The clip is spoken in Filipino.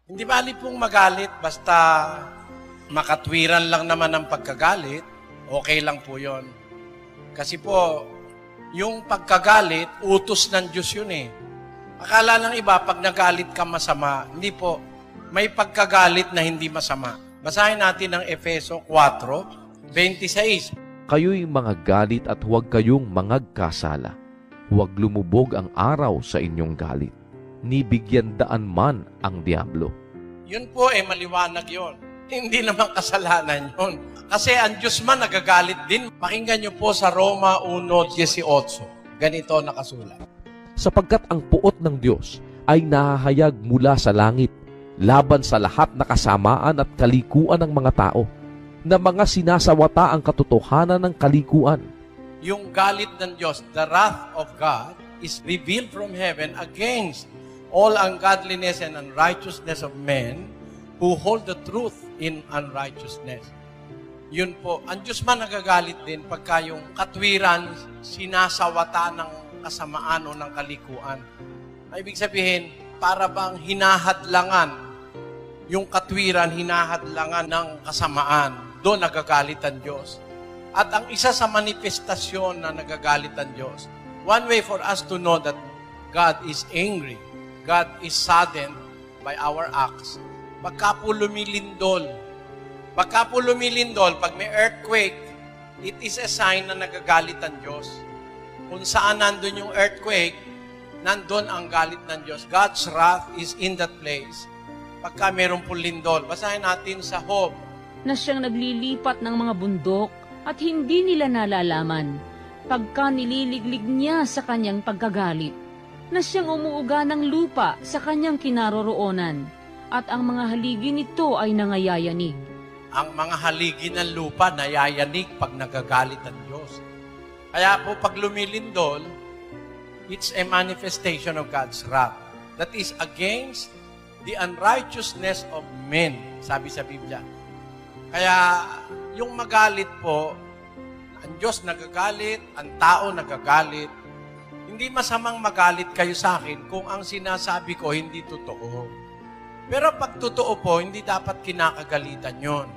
Hindi bali pong magalit, basta makatwiran lang naman ang pagkagalit, okay lang po yon. Kasi po, yung pagkagalit, utos ng Diyos yun eh. Akala ng iba, pag nagalit ka masama, hindi po. May pagkagalit na hindi masama. Basahin natin ang Efeso 4:26. Kayo'y mga galit at huwag kayong mangagkasala. Huwag lumubog ang araw sa inyong galit. Ni bigyan daan man ang diablo. Yun po maliwanag yun. Hindi naman kasalanan yun. Kasi ang Diyos man nagagalit din. Pakinggan niyo po sa Roma 1:18. Ganito nakasulat. Sapagkat ang puot ng Diyos ay nahahayag mula sa langit laban sa lahat na kasamaan at kalikuan ng mga tao, na mga sinasawata ang katotohanan ng kalikuan. Yung galit ng Diyos, the wrath of God, is revealed from heaven against all ungodliness and unrighteousness of men who hold the truth in unrighteousness. Yun po, ang Diyos man nagagalit din pagka yung katwiran sinasawata ng kasamaan o ng kalikuan. Ibig sabihin, para bang hinahadlangan yung katwiran, hinahadlangan ng kasamaan. Doon nagagalit ang Diyos. At ang isa sa manifestasyon na nagagalit ang Diyos, one way for us to know that God is angry, God is saddened by our acts, pagka po lumilindol. Pagka po lumilindol, pag may earthquake, it is a sign na nagagalit ang Diyos. Kung saan nandun yung earthquake, nandun ang galit ng Diyos. God's wrath is in that place. Pagka mayroon po lindol. Basahin natin sa Job. Na siyang naglilipat ng mga bundok at hindi nila nalalaman pagka nililiglig niya sa kanyang pagkagalit. Na siyang umuuga ng lupa sa kanyang kinaroroonan at ang mga haligi nito ay nangayayanig. Ang mga haligi ng lupa nayayanig pag nagagalit ang Diyos. Kaya po pag lumilindol, it's a manifestation of God's wrath that is against the unrighteousness of men, sabi sa Biblia. Kaya yung magalit po, ang Diyos nagagalit, ang tao nagagalit. Hindi masamang magalit kayo sa akin kung ang sinasabi ko hindi totoo. Pero pag totoo po, hindi dapat kinakagalitan yon.